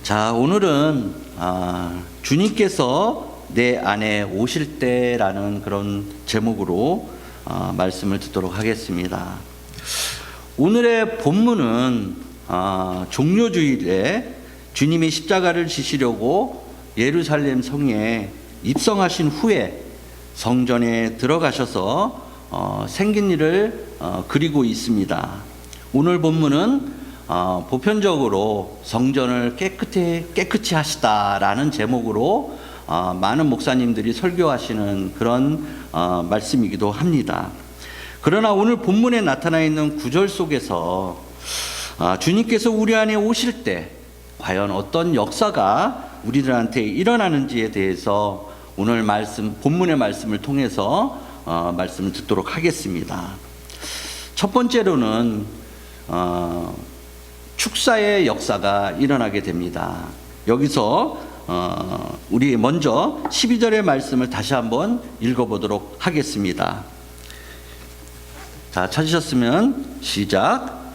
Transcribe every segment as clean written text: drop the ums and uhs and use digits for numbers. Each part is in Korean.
자, 오늘은 주님께서 내 안에 오실 때라는 그런 제목으로 말씀을 듣도록 하겠습니다. 오늘의 본문은 종료주일에 주님이 십자가를 지시려고 예루살렘 성에 입성하신 후에 성전에 들어가셔서 생긴 일을 그리고 있습니다. 오늘 본문은 보편적으로 성전을 깨끗이 하시다라는 제목으로 많은 목사님들이 설교하시는 그런 말씀이기도 합니다. 그러나 오늘 본문에 나타나 있는 구절 속에서 주님께서 우리 안에 오실 때 과연 어떤 역사가 우리들한테 일어나는지에 대해서 오늘 본문의 말씀을 통해서 말씀을 듣도록 하겠습니다. 첫 번째로는 축사의 역사가 일어나게 됩니다. 여기서 우리 먼저 12절의 말씀을 다시 한번 읽어보도록 하겠습니다. 자, 찾으셨으면 시작.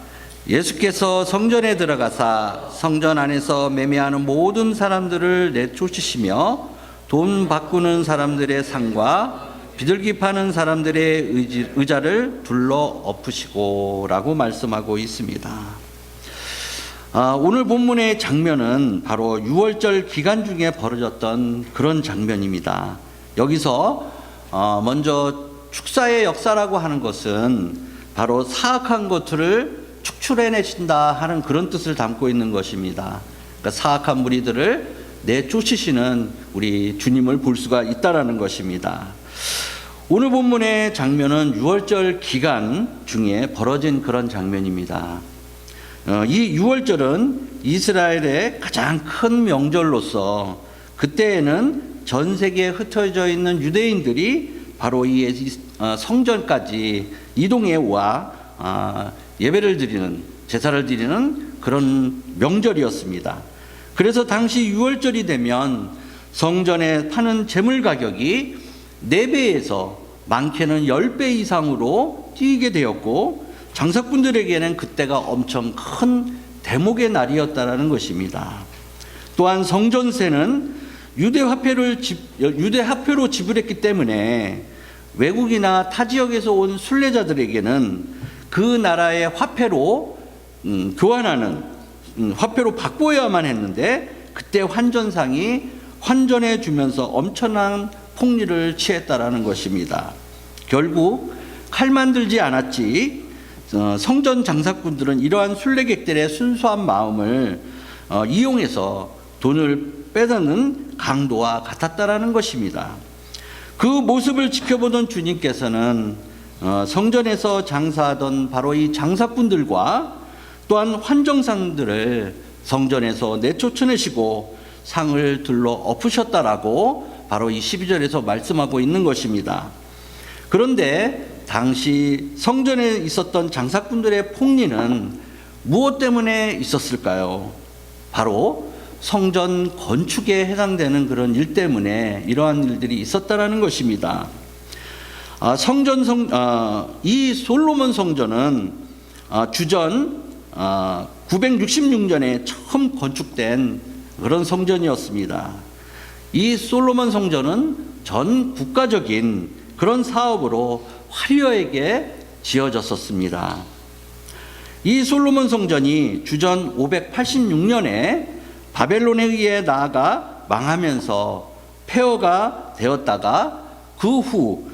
예수께서 성전에 들어가사 성전 안에서 매매하는 모든 사람들을 내쫓으시며 돈 바꾸는 사람들의 상과 비둘기 파는 사람들의 의자를 둘러 엎으시고 라고 말씀하고 있습니다. 오늘 본문의 장면은 바로 유월절 기간 중에 벌어졌던 그런 장면입니다. 여기서 먼저 축사의 역사라고 하는 것은 바로 사악한 것들을 축출해내신다 하는 그런 뜻을 담고 있는 것입니다. 그러니까 사악한 무리들을 내쫓으시는 우리 주님을 볼 수가 있다라는 것입니다. 오늘 본문의 장면은 유월절 기간 중에 벌어진 그런 장면입니다. 이 유월절은 이스라엘의 가장 큰 명절로서 그때에는 전 세계에 흩어져 있는 유대인들이 바로 이 성전까지 이동해 와 예배를 드리는, 제사를 드리는 그런 명절이었습니다. 그래서 당시 유월절이 되면 성전에 파는 제물 가격이 4배에서 많게는 10배 이상으로 뛰게 되었고 장사꾼들에게는 그때가 엄청 큰 대목의 날이었다라는 것입니다. 또한 성전세는 유대화폐로 지불했기 때문에 외국이나 타 지역에서 온 순례자들에게는 그 나라의 화폐로 교환하는 화폐로 바꿔야만 했는데 그때 환전상이 환전해 주면서 엄청난 폭리를 취했다라는 것입니다. 결국 칼만 들지 않았지 성전 장사꾼들은 이러한 순례객들의 순수한 마음을 이용해서 돈을 빼앗는 강도와 같았다라는 것입니다. 그 모습을 지켜보던 주님께서는 성전에서 장사하던 바로 이 장사꾼들과 또한 환정상들을 성전에서 내쫓아내시고 상을 들러 엎으셨다라고 바로 이 12절에서 말씀하고 있는 것입니다. 그런데 당시 성전에 있었던 장사꾼들의 폭리는 무엇 때문에 있었을까요? 바로 성전 건축에 해당되는 그런 일 때문에 이러한 일들이 있었다라는 것입니다. 이 솔로몬 성전은 주전 966년에 처음 건축된 그런 성전이었습니다. 이 솔로몬 성전은 전 국가적인 그런 사업으로 화려하게 지어졌었습니다. 이 솔로몬 성전이 주전 586년에 바벨론에 의해 나아가 망하면서 폐허가 되었다가 그 후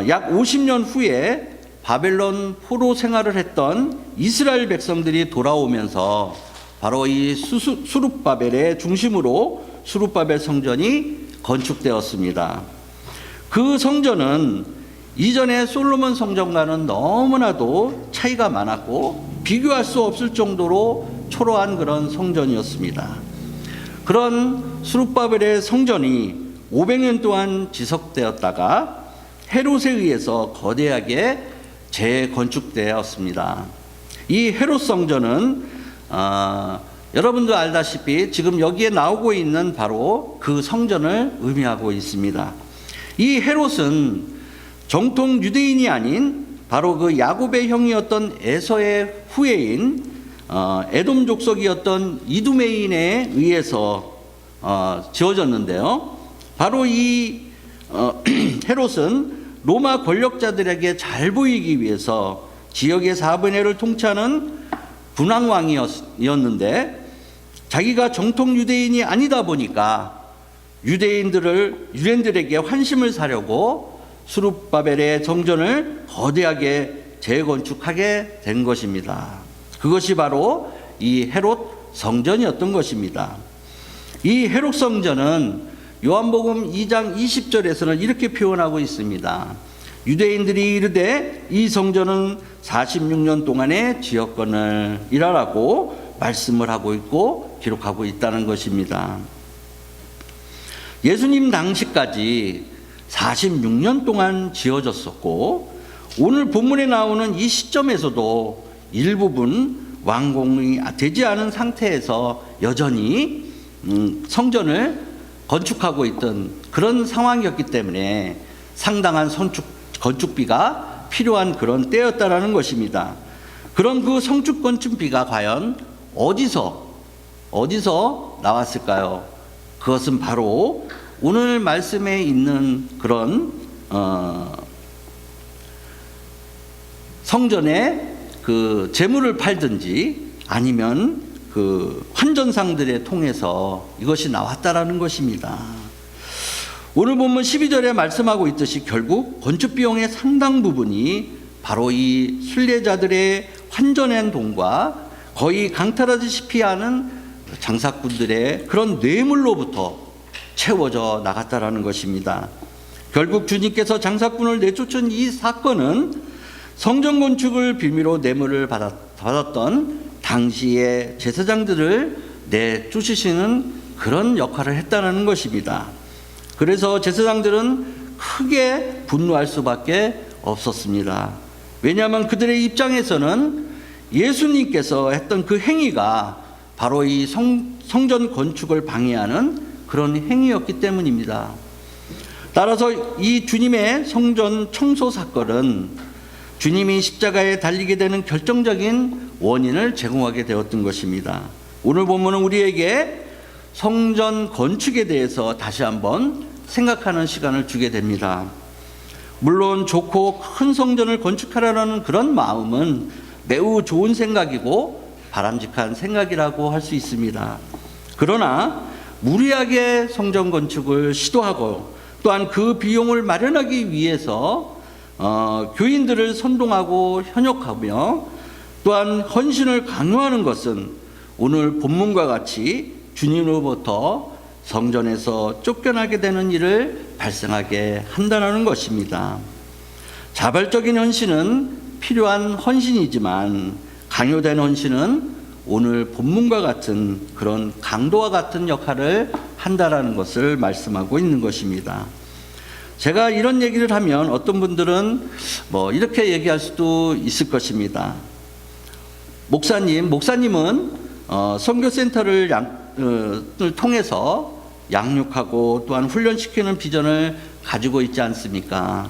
약 50년 후에 바벨론 포로 생활을 했던 이스라엘 백성들이 돌아오면서 바로 이 수룹바벨의 중심으로 수룹바벨 성전이 건축되었습니다. 그 성전은 이전의 솔로몬 성전과는 너무나도 차이가 많았고 비교할 수 없을 정도로 초라한 그런 성전이었습니다. 그런 수룹바벨의 성전이 500년 동안 지속되었다가 헤롯에 의해서 거대하게 재건축되었습니다. 이 헤롯 성전은 여러분도 알다시피 지금 여기에 나오고 있는 바로 그 성전을 의미하고 있습니다. 이 헤롯은 정통 유대인이 아닌 바로 그 야곱의 형이었던 에서의 후예인 에돔 족속이었던 이두메인에 의해서 지어졌는데요. 바로 이 헤롯은 로마 권력자들에게 잘 보이기 위해서 지역의 4분의 1을 통치하는 분왕왕이었는데, 자기가 정통 유대인이 아니다 보니까 유대인들에게 환심을 사려고 수룹바벨의 성전을 거대하게 재건축하게 된 것입니다. 그것이 바로 이 헤롯 성전이었던 것입니다. 이 헤롯 성전은 요한복음 2장 20절에서는 이렇게 표현하고 있습니다. 유대인들이 이르되 이 성전은 46년 동안에 지었거늘이라고 말씀을 하고 있고 기록하고 있다는 것입니다. 예수님 당시까지 46년 동안 지어졌었고, 오늘 본문에 나오는 이 시점에서도 일부분 완공이 되지 않은 상태에서 여전히 성전을 건축하고 있던 그런 상황이었기 때문에 상당한 건축비가 필요한 그런 때였다라는 것입니다. 그런 그 성축 건축비가 과연 어디서 나왔을까요? 그것은 바로 오늘 말씀에 있는 그런 성전에 그 재물을 팔든지 아니면 그 환전상들에 통해서 이것이 나왔다라는 것입니다. 오늘 본문 12절에 말씀하고 있듯이 결국 건축 비용의 상당 부분이 바로 이 순례자들의 환전한 돈과 거의 강탈하다시피 하는 장사꾼들의 그런 뇌물로부터 채워져 나갔다라는 것입니다. 결국 주님께서 장사꾼을 내쫓은 이 사건은 성전 건축을 빌미로 뇌물을 받았던 당시의 제사장들을 내쫓으시는 그런 역할을 했다는 것입니다. 그래서 제사장들은 크게 분노할 수밖에 없었습니다. 왜냐하면 그들의 입장에서는 예수님께서 했던 그 행위가 바로 이 성전 건축을 방해하는 그런 행위였기 때문입니다. 따라서 이 주님의 성전 청소 사건은 주님이 십자가에 달리게 되는 결정적인 원인을 제공하게 되었던 것입니다. 오늘 본문은 우리에게 성전 건축에 대해서 다시 한번 생각하는 시간을 주게 됩니다. 물론 좋고 큰 성전을 건축하려는 그런 마음은 매우 좋은 생각이고 바람직한 생각이라고 할 수 있습니다. 그러나 무리하게 성전 건축을 시도하고 또한 그 비용을 마련하기 위해서 교인들을 선동하고 현혹하며 또한 헌신을 강요하는 것은 오늘 본문과 같이 주님으로부터 성전에서 쫓겨나게 되는 일을 발생하게 한다는 것입니다. 자발적인 헌신은 필요한 헌신이지만 강요된 헌신은 오늘 본문과 같은 그런 강도와 같은 역할을 한다라는 것을 말씀하고 있는 것입니다. 제가 이런 얘기를 하면 어떤 분들은 이렇게 얘기할 수도 있을 것입니다. 목사님은 선교센터를 통해서 양육하고 또한 훈련시키는 비전을 가지고 있지 않습니까?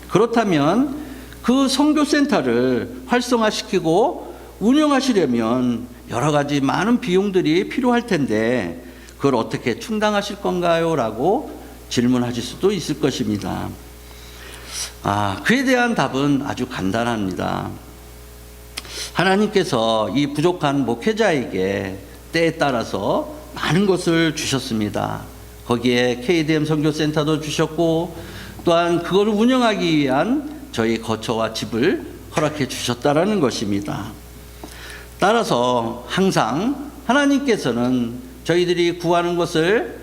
그렇다면 그 선교센터를 활성화시키고 운영하시려면 여러 가지 많은 비용들이 필요할 텐데 그걸 어떻게 충당하실 건가요? 라고 질문하실 수도 있을 것입니다. 그에 대한 답은 아주 간단합니다. 하나님께서 이 부족한 목회자에게 때에 따라서 많은 것을 주셨습니다. 거기에 KDM 선교센터도 주셨고 또한 그걸 운영하기 위한 저희 거처와 집을 허락해 주셨다라는 것입니다. 따라서 항상 하나님께서는 저희들이 구하는 것을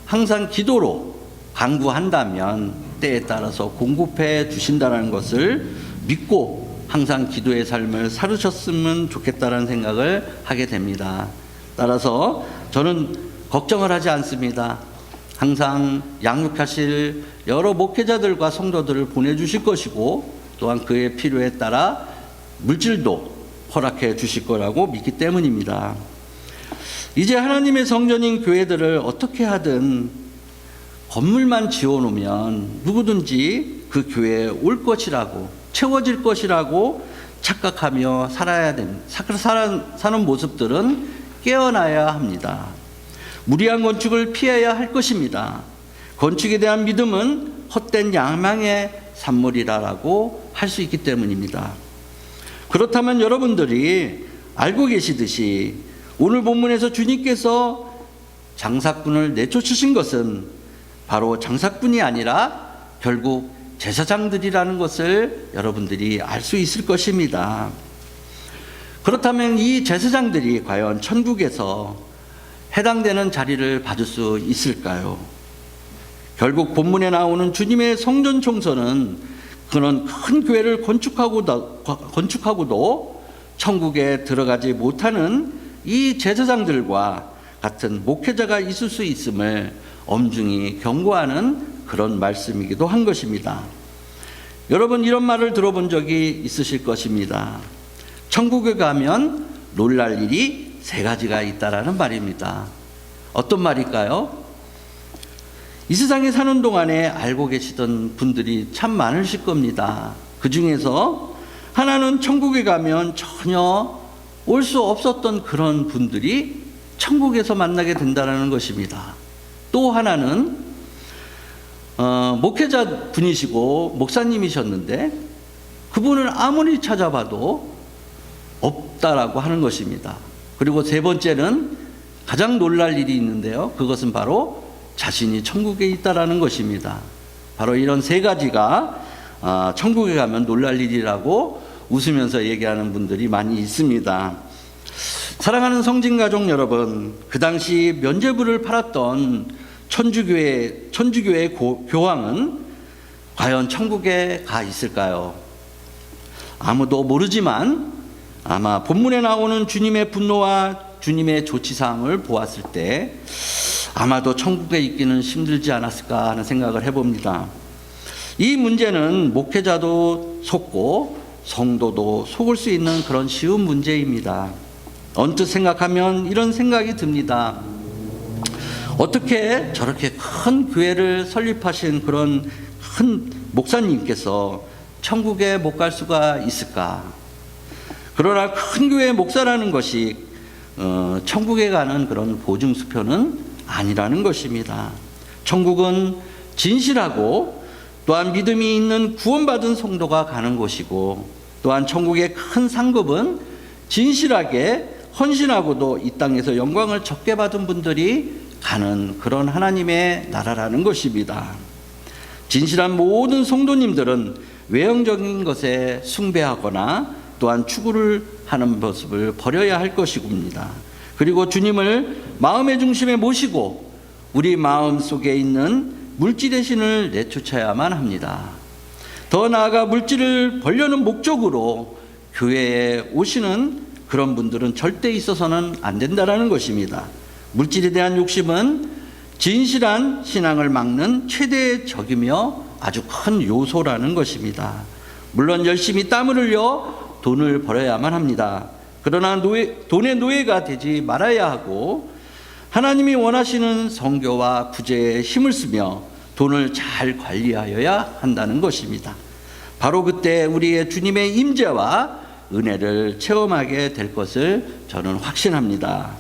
항상 기도로 간구한다면 때에 따라서 공급해 주신다는 것을 믿고 항상 기도의 삶을 살으셨으면 좋겠다는 생각을 하게 됩니다. 따라서 저는 걱정을 하지 않습니다. 항상 양육하실 여러 목회자들과 성도들을 보내주실 것이고 또한 그의 필요에 따라 물질도 허락해 주실 거라고 믿기 때문입니다. 이제 하나님의 성전인 교회들을 어떻게 하든 건물만 지어놓으면 누구든지 그 교회에 올 것이라고 채워질 것이라고 착각하며 살아야 됩니다. 사는 모습들은 깨어나야 합니다. 무리한 건축을 피해야 할 것입니다. 건축에 대한 믿음은 헛된 야망의 산물이라고 할 수 있기 때문입니다. 그렇다면 여러분들이 알고 계시듯이 오늘 본문에서 주님께서 장사꾼을 내쫓으신 것은 바로 장사꾼이 아니라 결국 제사장들이라는 것을 여러분들이 알 수 있을 것입니다. 그렇다면 이 제사장들이 과연 천국에서 해당되는 자리를 받을 수 있을까요? 결국 본문에 나오는 주님의 성전 청소는 그런 큰 교회를 건축하고도 천국에 들어가지 못하는 이 제사장들과 같은 목회자가 있을 수 있음을 엄중히 경고하는 그런 말씀이기도 한 것입니다. 여러분, 이런 말을 들어본 적이 있으실 것입니다. 천국에 가면 놀랄 일이 3가지가 있다라는 말입니다. 어떤 말일까요? 이 세상에 사는 동안에 알고 계시던 분들이 참 많으실 겁니다. 그 중에서 하나는 천국에 가면 전혀 올 수 없었던 그런 분들이 천국에서 만나게 된다는 것입니다. 또 하나는 목회자 분이시고 목사님이셨는데 그분을 아무리 찾아봐도 없다라고 하는 것입니다. 그리고 3번째는 가장 놀랄 일이 있는데요. 그것은 바로 자신이 천국에 있다라는 것입니다. 바로 이런 3가지가 천국에 가면 놀랄 일이라고 웃으면서 얘기하는 분들이 많이 있습니다. 사랑하는 성진가족 여러분, 그 당시 면죄부를 팔았던 천주교의 교황은 과연 천국에 가 있을까요? 아무도 모르지만 아마 본문에 나오는 주님의 분노와 주님의 조치사항을 보았을 때 아마도 천국에 있기는 힘들지 않았을까 하는 생각을 해봅니다. 이 문제는 목회자도 속고 성도도 속을 수 있는 그런 쉬운 문제입니다. 언뜻 생각하면 이런 생각이 듭니다. 어떻게 저렇게 큰 교회를 설립하신 그런 큰 목사님께서 천국에 못 갈 수가 있을까? 그러나 큰 교회 목사라는 것이 천국에 가는 그런 보증수표는 아니라는 것입니다. 천국은 진실하고 또한 믿음이 있는 구원받은 성도가 가는 곳이고, 또한 천국의 큰 상급은 진실하게 헌신하고도 이 땅에서 영광을 적게 받은 분들이 가는 그런 하나님의 나라라는 것입니다. 진실한 모든 성도님들은 외형적인 것에 숭배하거나 또한 추구를 하는 모습을 버려야 할 것이옵니다. 그리고 주님을 마음의 중심에 모시고 우리 마음 속에 있는 물질의 신을 내쫓아야만 합니다. 더 나아가 물질을 벌려는 목적으로 교회에 오시는 그런 분들은 절대 있어서는 안 된다는 것입니다. 물질에 대한 욕심은 진실한 신앙을 막는 최대의 적이며 아주 큰 요소라는 것입니다. 물론 열심히 땀을 흘려 돈을 벌어야만 합니다. 그러나 돈의 노예가 되지 말아야 하고, 하나님이 원하시는 선교와 구제에 힘을 쓰며 돈을 잘 관리하여야 한다는 것입니다. 바로 그때 우리의 주님의 임재와 은혜를 체험하게 될 것을 저는 확신합니다.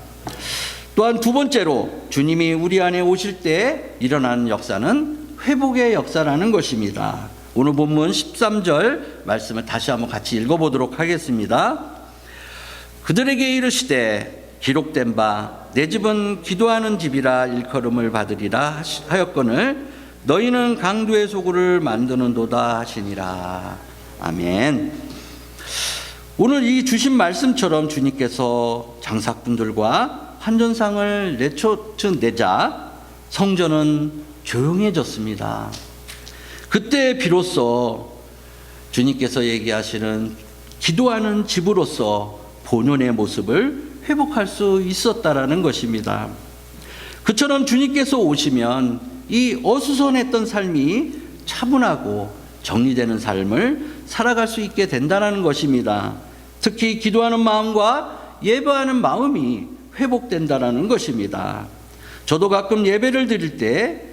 또한 2번째로 주님이 우리 안에 오실 때 일어나는 역사는 회복의 역사라는 것입니다. 오늘 본문 13절 말씀을 다시 한번 같이 읽어보도록 하겠습니다. 그들에게 이르시되 기록된 바 내 집은 기도하는 집이라 일컬음을 받으리라 하였거늘 너희는 강도의 소굴을 만드는도다 하시니라. 아멘. 오늘 이 주신 말씀처럼 주님께서 장사꾼들과 환전상을 내쫓으내자 성전은 조용해졌습니다. 그때 비로소 주님께서 얘기하시는 기도하는 집으로서 본연의 모습을 회복할 수 있었다라는 것입니다. 그처럼 주님께서 오시면 이 어수선했던 삶이 차분하고 정리되는 삶을 살아갈 수 있게 된다는 것입니다. 특히 기도하는 마음과 예배하는 마음이 회복된다는 것입니다. 저도 가끔 예배를 드릴 때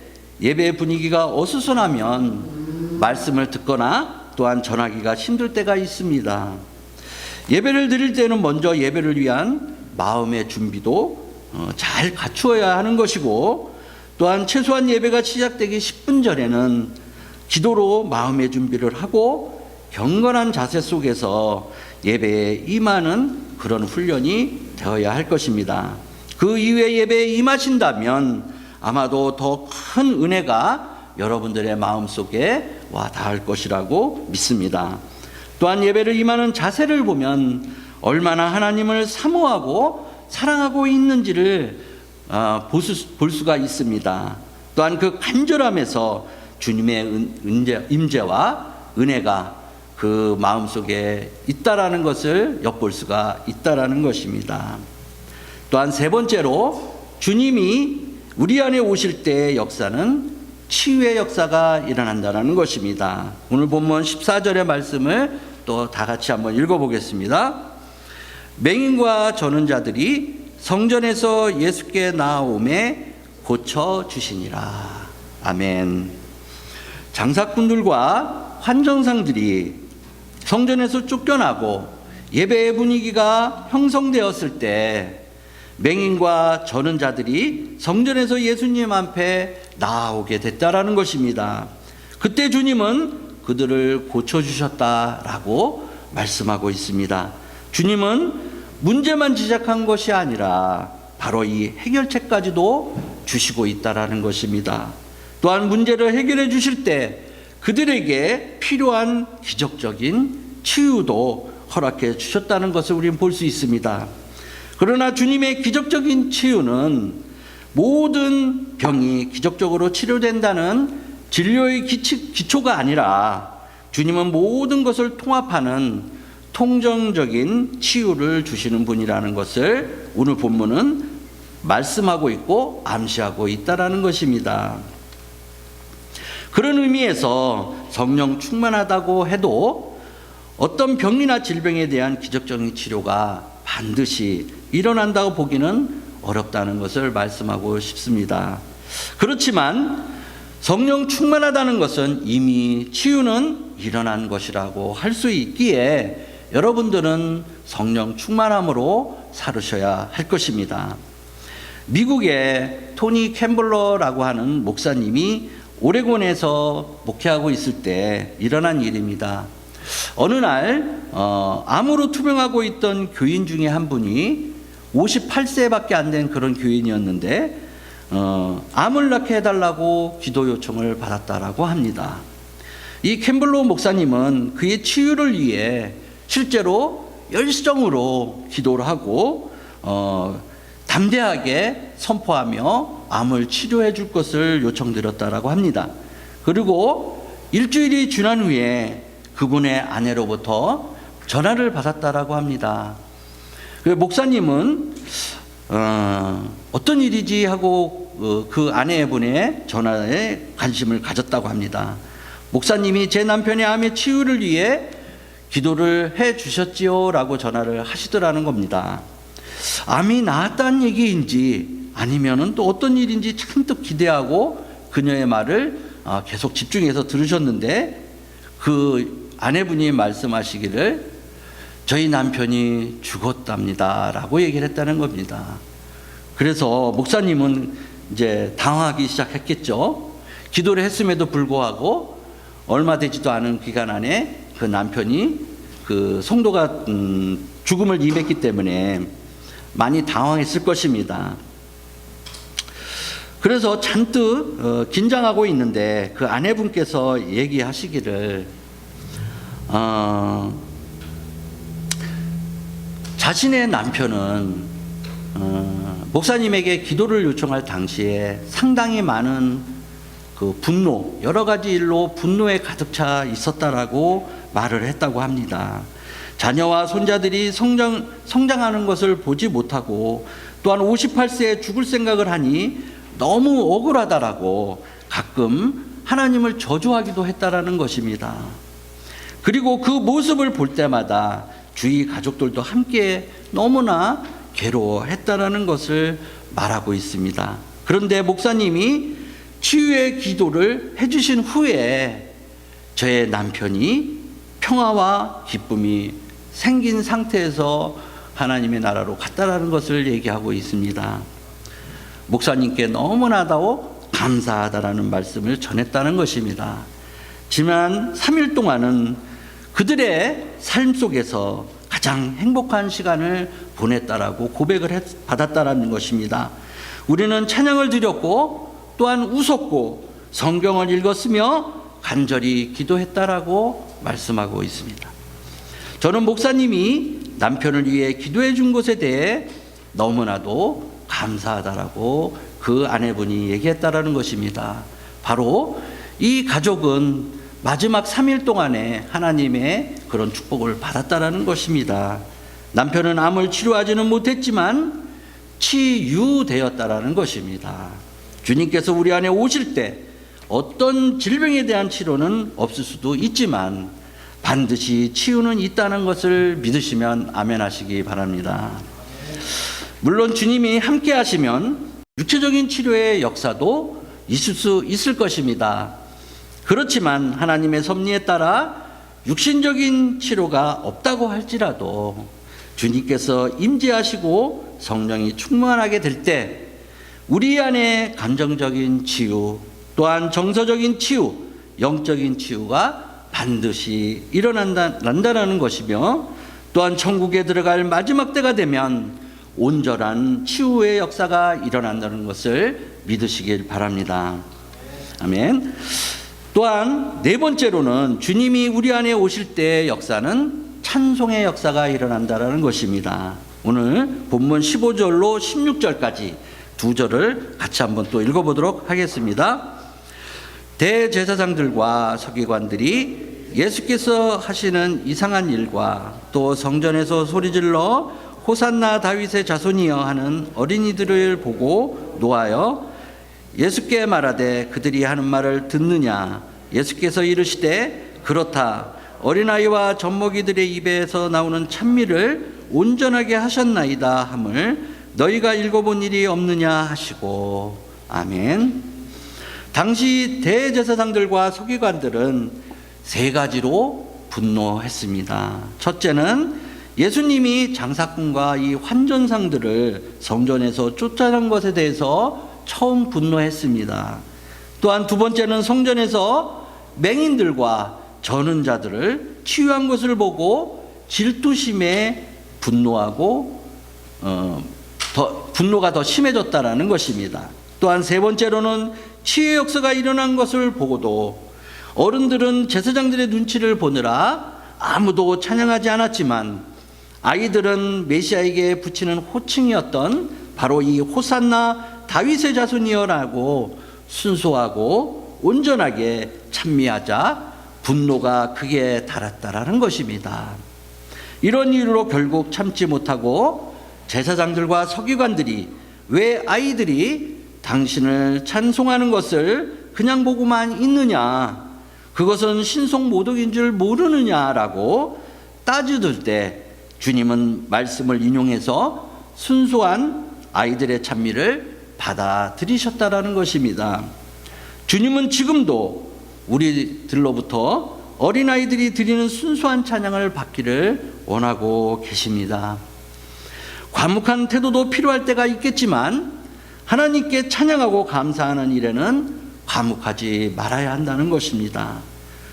예배 분위기가 어수선하면 말씀을 듣거나 또한 전하기가 힘들 때가 있습니다. 예배를 드릴 때는 먼저 예배를 위한 마음의 준비도 잘 갖추어야 하는 것이고, 또한 최소한 예배가 시작되기 10분 전에는 기도로 마음의 준비를 하고 경건한 자세 속에서 예배에 임하는 그런 훈련이 되어야 할 것입니다. 그 이후에 예배에 임하신다면 아마도 더 큰 은혜가 여러분들의 마음속에 와 닿을 것이라고 믿습니다. 또한 예배를 임하는 자세를 보면 얼마나 하나님을 사모하고 사랑하고 있는지를 볼 수가 있습니다. 또한 그 간절함에서 주님의 임재와 은혜가 그 마음속에 있다라는 것을 엿볼 수가 있다라는 것입니다. 또한 세 번째로 주님이 우리 안에 오실 때의 역사는 치유의 역사가 일어난다는 것입니다. 오늘 본문 14절의 말씀을 또 다 같이 한번 읽어보겠습니다. 맹인과 저는 자들이 성전에서 예수께 나아오매 고쳐주시니라. 아멘. 장사꾼들과 환정상들이 성전에서 쫓겨나고 예배의 분위기가 형성되었을 때 맹인과 저는 자들이 성전에서 예수님 앞에 나아오게 됐다라는 것입니다. 그때 주님은 그들을 고쳐주셨다라고 말씀하고 있습니다. 주님은 문제만 지적한 것이 아니라 바로 이 해결책까지도 주시고 있다라는 것입니다. 또한 문제를 해결해 주실 때 그들에게 필요한 기적적인 치유도 허락해 주셨다는 것을 우리는 볼 수 있습니다. 그러나 주님의 기적적인 치유는 모든 병이 기적적으로 치료된다는 진료의 기초가 아니라 주님은 모든 것을 통합하는 통정적인 치유를 주시는 분이라는 것을 오늘 본문은 말씀하고 있고 암시하고 있다라는 것입니다. 그런 의미에서 성령 충만하다고 해도 어떤 병이나 질병에 대한 기적적인 치료가 반드시 일어난다고 보기는 어렵다는 것을 말씀하고 싶습니다. 그렇지만 성령 충만하다는 것은 이미 치유는 일어난 것이라고 할 수 있기에 여러분들은 성령 충만함으로 살으셔야 할 것입니다. 미국의 토니 캠블러라고 하는 목사님이 오레곤에서 목회하고 있을 때 일어난 일입니다. 어느 날 암으로 투병하고 있던 교인 중에 한 분이 58세밖에 안 된 그런 교인이었는데 암을 낫게 해달라고 기도 요청을 받았다라고 합니다. 이 캠블로 목사님은 그의 치유를 위해 실제로 열정으로 기도를 하고 담대하게 선포하며 암을 치료해 줄 것을 요청드렸다라고 합니다. 그리고 일주일이 지난 후에 그분의 아내로부터 전화를 받았다라고 합니다. 그 목사님은 어떤 일이지 하고 그 아내분의 전화에 관심을 가졌다고 합니다. 목사님이 제 남편의 암의 치유를 위해 기도를 해 주셨지요 라고 전화를 하시더라는 겁니다. 암이 나았다는 얘기인지 아니면은 또 어떤 일인지 잔뜩 기대하고 그녀의 말을 계속 집중해서 들으셨는데 그 아내분이 말씀하시기를 저희 남편이 죽었답니다 라고 얘기를 했다는 겁니다. 그래서 목사님은 이제 당황하기 시작했겠죠. 기도를 했음에도 불구하고 얼마 되지도 않은 기간 안에 그 남편이 그 성도가 죽음을 임했기 때문에 많이 당황했을 것입니다. 그래서 잔뜩 긴장하고 있는데 그 아내분께서 얘기하시기를 자신의 남편은 목사님에게 기도를 요청할 당시에 상당히 많은 그 분노, 여러 가지 일로 분노에 가득 차 있었다라고 말을 했다고 합니다. 자녀와 손자들이 성장하는 것을 보지 못하고 또한 58세에 죽을 생각을 하니 너무 억울하다라고 가끔 하나님을 저주하기도 했다라는 것입니다. 그리고 그 모습을 볼 때마다 주위 가족들도 함께 너무나 괴로워했다라는 것을 말하고 있습니다. 그런데 목사님이 치유의 기도를 해주신 후에 저의 남편이 평화와 기쁨이 생긴 상태에서 하나님의 나라로 갔다라는 것을 얘기하고 있습니다. 목사님께 너무나도 감사하다라는 말씀을 전했다는 것입니다. 지난 3일 동안은 그들의 삶 속에서 가장 행복한 시간을 보냈다라고 고백을 받았다라는 것입니다. 우리는 찬양을 드렸고 또한 웃었고 성경을 읽었으며 간절히 기도했다라고 말씀하고 있습니다. 저는 목사님이 남편을 위해 기도해 준 것에 대해 너무나도 감사하다라고 그 아내분이 얘기했다라는 것입니다. 바로 이 가족은 마지막 3일 동안에 하나님의 그런 축복을 받았다라는 것입니다. 남편은 암을 치료하지는 못했지만 치유되었다라는 것입니다. 주님께서 우리 안에 오실 때 어떤 질병에 대한 치료는 없을 수도 있지만 반드시 치유는 있다는 것을 믿으시면 아멘 하시기 바랍니다. 물론 주님이 함께 하시면 육체적인 치료의 역사도 있을 수 있을 것입니다. 그렇지만 하나님의 섭리에 따라 육신적인 치료가 없다고 할지라도 주님께서 임재하시고 성령이 충만하게 될 때 우리 안에 감정적인 치유, 또한 정서적인 치유, 영적인 치유가 반드시 일어난다는 것이며, 또한 천국에 들어갈 마지막 때가 되면 온전한 치유의 역사가 일어난다는 것을 믿으시길 바랍니다. 아멘. 또한 네 번째로는 주님이 우리 안에 오실 때의 역사는 찬송의 역사가 일어난다는 것입니다. 오늘 본문 15절로 16절까지 두 절을 같이 한번 또 읽어보도록 하겠습니다. 대제사장들과 서기관들이 예수께서 하시는 이상한 일과 또 성전에서 소리질러 호산나 다윗의 자손이여 하는 어린이들을 보고 노하여 예수께 말하되 그들이 하는 말을 듣느냐. 예수께서 이르시되 그렇다. 어린아이와 젖먹이들의 입에서 나오는 찬미를 온전하게 하셨나이다 함을 너희가 읽어본 일이 없느냐 하시고. 아멘. 당시 대제사장들과 서기관들은 세 가지로 분노했습니다. 첫째는 예수님이 장사꾼과 이 환전상들을 성전에서 쫓아낸 것에 대해서 처음 분노했습니다. 또한 두 번째는 성전에서 맹인들과 저는 자들을 치유한 것을 보고 질투심에 분노하고 분노가 더 심해졌다라는 것입니다. 또한 세 번째로는 치유의 역사가 일어난 것을 보고도 어른들은 제사장들의 눈치를 보느라 아무도 찬양하지 않았지만 아이들은 메시아에게 붙이는 호칭이었던 바로 이 호산나 다윗의 자손이여라고 순수하고 온전하게 찬미하자 분노가 크게 달았다라는 것입니다. 이런 이유로 결국 참지 못하고 제사장들과 서기관들이 왜 아이들이 당신을 찬송하는 것을 그냥 보고만 있느냐, 그것은 신성 모독인 줄 모르느냐라고 따지들 때 주님은 말씀을 인용해서 순수한 아이들의 찬미를 받아들이셨다라는 것입니다. 주님은 지금도 우리들로부터 어린아이들이 드리는 순수한 찬양을 받기를 원하고 계십니다. 과묵한 태도도 필요할 때가 있겠지만 하나님께 찬양하고 감사하는 일에는 과묵하지 말아야 한다는 것입니다.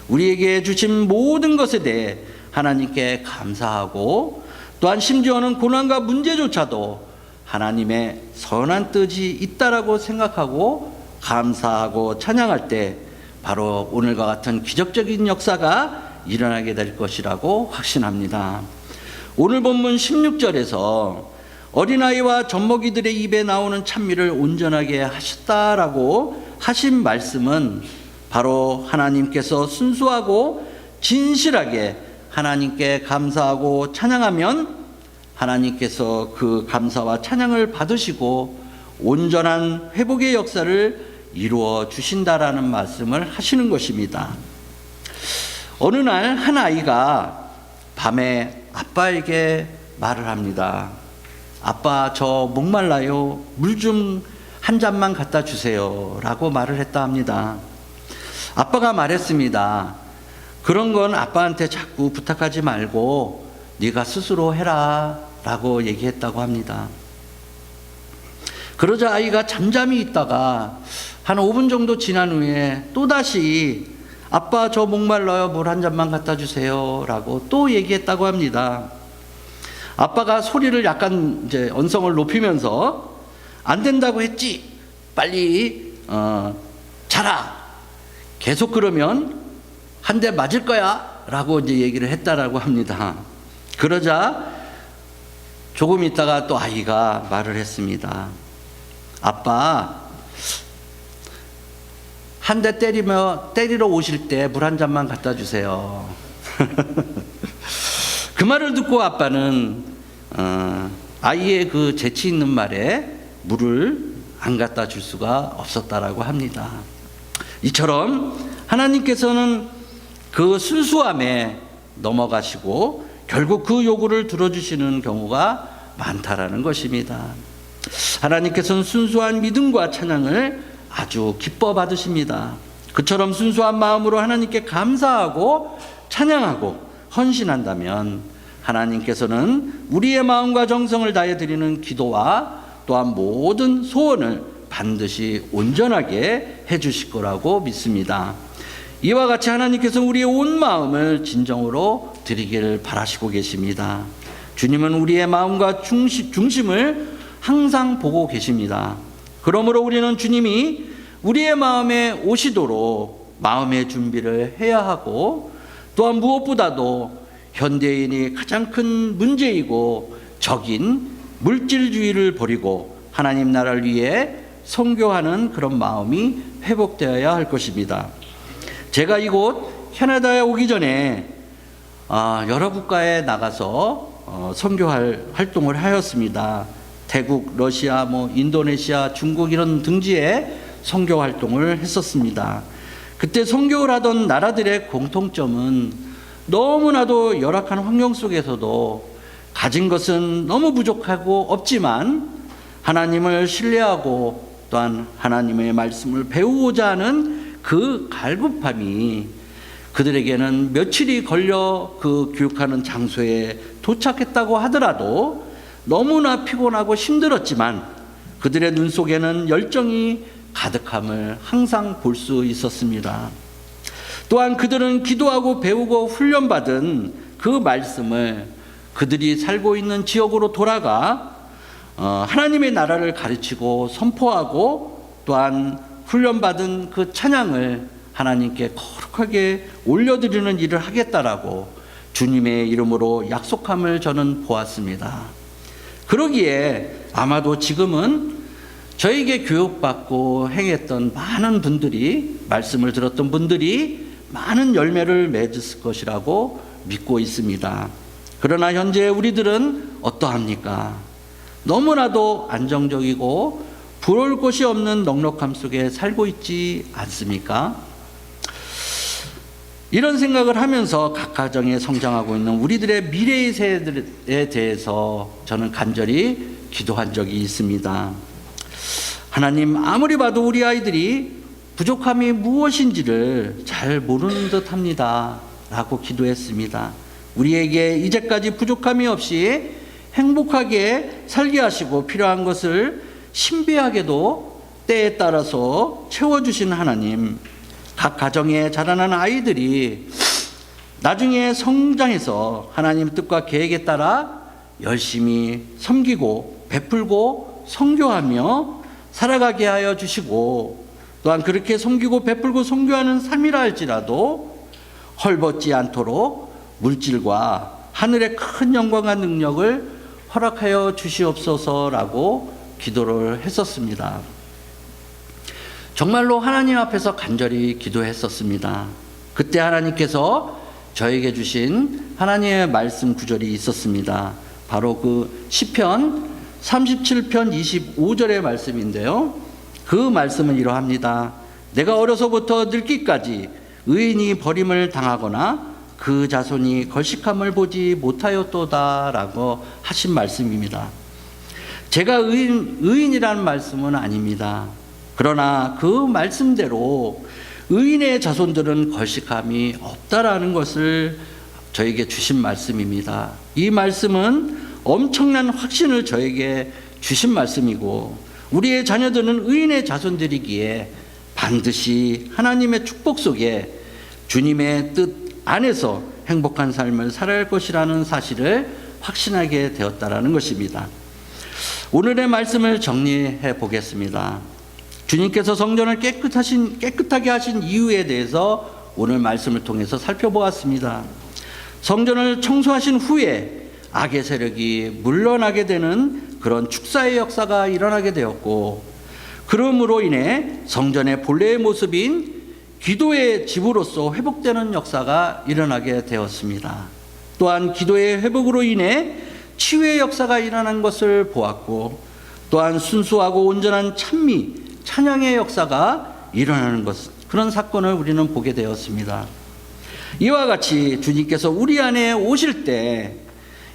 우리에게 주신 모든 것에 대해 하나님께 감사하고 또한 심지어는 고난과 문제조차도 하나님의 선한 뜻이 있다라고 생각하고 감사하고 찬양할 때 바로 오늘과 같은 기적적인 역사가 일어나게 될 것이라고 확신합니다. 오늘 본문 16절에서 어린아이와 젖먹이들의 입에 나오는 찬미를 온전하게 하셨다라고 하신 말씀은 바로 하나님께서 순수하고 진실하게 하나님께 감사하고 찬양하면 하나님께서 그 감사와 찬양을 받으시고 온전한 회복의 역사를 이루어 주신다라는 말씀을 하시는 것입니다. 어느 날 한 아이가 밤에 아빠에게 말을 합니다. 아빠, 저 목말라요. 물 좀 한 잔만 갖다 주세요 라고 말을 했다 합니다. 아빠가 말했습니다. 그런 건 아빠한테 자꾸 부탁하지 말고 네가 스스로 해라 라고 얘기했다고 합니다. 그러자 아이가 잠잠히 있다가 한 5분 정도 지난 후에 또다시 아빠 저 목말라요, 물 한 잔만 갖다 주세요 라고 또 얘기했다고 합니다. 아빠가 소리를 약간 이제 언성을 높이면서 안 된다고 했지, 빨리 자라, 계속 그러면 한 대 맞을 거야 라고 이제 얘기를 했다라고 합니다. 그러자 조금 있다가 또 아이가 말을 했습니다. 아빠, 한 대 때리러 오실 때 물 한 잔만 갖다 주세요. 그 말을 듣고 아빠는 아이의 그 재치 있는 말에 물을 안 갖다 줄 수가 없었다라고 합니다. 이처럼 하나님께서는 그 순수함에 넘어가시고 결국 그 요구를 들어주시는 경우가 많다라는 것입니다. 하나님께서는 순수한 믿음과 찬양을 아주 기뻐 받으십니다. 그처럼 순수한 마음으로 하나님께 감사하고 찬양하고 헌신한다면 하나님께서는 우리의 마음과 정성을 다해 드리는 기도와 또한 모든 소원을 반드시 온전하게 해주실 거라고 믿습니다. 이와 같이 하나님께서 우리의 온 마음을 진정으로 드리기를 바라시고 계십니다. 주님은 우리의 마음과 중심을 항상 보고 계십니다. 그러므로 우리는 주님이 우리의 마음에 오시도록 마음의 준비를 해야 하고, 또한 무엇보다도 현대인이 가장 큰 문제이고 적인 물질주의를 버리고 하나님 나라를 위해 선교하는 그런 마음이 회복되어야 할 것입니다. 제가 이곳 캐나다에 오기 전에 여러 국가에 나가서 선교할 활동을 하였습니다. 태국, 러시아, 인도네시아, 중국 이런 등지에 선교 활동을 했었습니다. 그때 선교를 하던 나라들의 공통점은 너무나도 열악한 환경 속에서도 가진 것은 너무 부족하고 없지만 하나님을 신뢰하고 또한 하나님의 말씀을 배우고자 하는 그 갈급함이 그들에게는 며칠이 걸려 그 교육하는 장소에 도착했다고 하더라도 너무나 피곤하고 힘들었지만 그들의 눈 속에는 열정이 가득함을 항상 볼 수 있었습니다. 또한 그들은 기도하고 배우고 훈련받은 그 말씀을 그들이 살고 있는 지역으로 돌아가 하나님의 나라를 가르치고 선포하고 또한 훈련받은 그 찬양을 하나님께 거룩하게 올려드리는 일을 하겠다라고 주님의 이름으로 약속함을 저는 보았습니다. 그러기에 아마도 지금은 저에게 교육받고 행했던 많은 분들이, 말씀을 들었던 분들이 많은 열매를 맺을 것이라고 믿고 있습니다. 그러나 현재 우리들은 어떠합니까? 너무나도 안정적이고 부러울 것이 없는 넉넉함 속에 살고 있지 않습니까? 이런 생각을 하면서 각 가정에 성장하고 있는 우리들의 미래의 세대에 대해서 저는 간절히 기도한 적이 있습니다. 하나님, 아무리 봐도 우리 아이들이 부족함이 무엇인지를 잘 모르는 듯 합니다 라고 기도했습니다. 우리에게 이제까지 부족함이 없이 행복하게 살게 하시고 필요한 것을 신비하게도 때에 따라서 채워주신 하나님, 각 가정에 자라나는 아이들이 나중에 성장해서 하나님 뜻과 계획에 따라 열심히 섬기고 베풀고 선교하며 살아가게 하여 주시고, 또한 그렇게 섬기고 베풀고 선교하는 삶이라 할지라도 헐벗지 않도록 물질과 하늘의 큰 영광과 능력을 허락하여 주시옵소서라고 기도를 했었습니다. 정말로 하나님 앞에서 간절히 기도했었습니다. 그때 하나님께서 저에게 주신 하나님의 말씀 구절이 있었습니다. 바로 그 시편 37편 25절의 말씀인데요. 그 말씀은 이러합니다. 내가 어려서부터 늙기까지 의인이 버림을 당하거나 그 자손이 걸식함을 보지 못하였도다 라고 하신 말씀입니다. 제가 의인이라는 말씀은 아닙니다. 그러나 그 말씀대로 의인의 자손들은 걸식함이 없다라는 것을 저에게 주신 말씀입니다. 이 말씀은 엄청난 확신을 저에게 주신 말씀이고 우리의 자녀들은 의인의 자손들이기에 반드시 하나님의 축복 속에 주님의 뜻 안에서 행복한 삶을 살아야 할 것이라는 사실을 확신하게 되었다라는 것입니다. 오늘의 말씀을 정리해 보겠습니다. 주님께서 성전을 깨끗하게 하신 이유에 대해서 오늘 말씀을 통해서 살펴보았습니다. 성전을 청소하신 후에 악의 세력이 물러나게 되는 그런 축사의 역사가 일어나게 되었고, 그러므로 인해 성전의 본래의 모습인 기도의 집으로서 회복되는 역사가 일어나게 되었습니다. 또한 기도의 회복으로 인해 치유의 역사가 일어난 것을 보았고, 또한 순수하고 온전한 찬양의 역사가 일어나는 것, 그런 사건을 우리는 보게 되었습니다. 이와 같이 주님께서 우리 안에 오실 때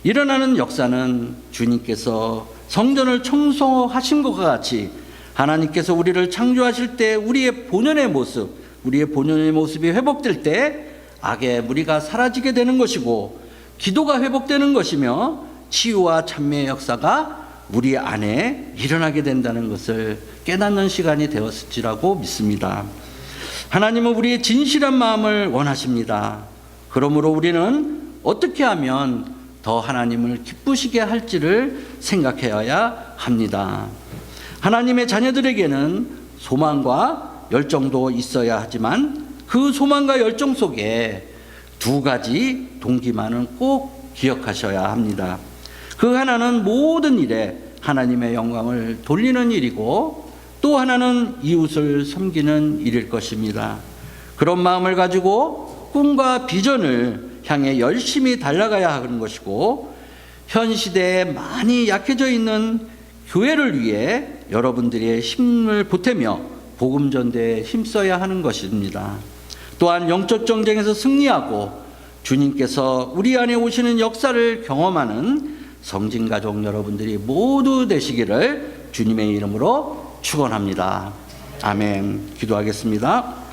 일어나는 역사는 주님께서 성전을 청소하신 것과 같이 하나님께서 우리를 창조하실 때 우리의 본연의 모습이 회복될 때 악의 무리가 사라지게 되는 것이고, 기도가 회복되는 것이며 치유와 찬미의 역사가 우리 안에 일어나게 된다는 것을 깨닫는 시간이 되었을지라고 믿습니다. 하나님은 우리의 진실한 마음을 원하십니다. 그러므로 우리는 어떻게 하면 더 하나님을 기쁘시게 할지를 생각해야 합니다. 하나님의 자녀들에게는 소망과 열정도 있어야 하지만 그 소망과 열정 속에 두 가지 동기만은 꼭 기억하셔야 합니다. 그 하나는 모든 일에 하나님의 영광을 돌리는 일이고, 또 하나는 이웃을 섬기는 일일 것입니다. 그런 마음을 가지고 꿈과 비전을 향해 열심히 달려가야 하는 것이고, 현 시대에 많이 약해져 있는 교회를 위해 여러분들의 힘을 보태며 복음 전도에 힘써야 하는 것입니다. 또한 영적 전쟁에서 승리하고 주님께서 우리 안에 오시는 역사를 경험하는 성진가족 여러분들이 모두 되시기를 주님의 이름으로 축원합니다. 아멘. 기도하겠습니다.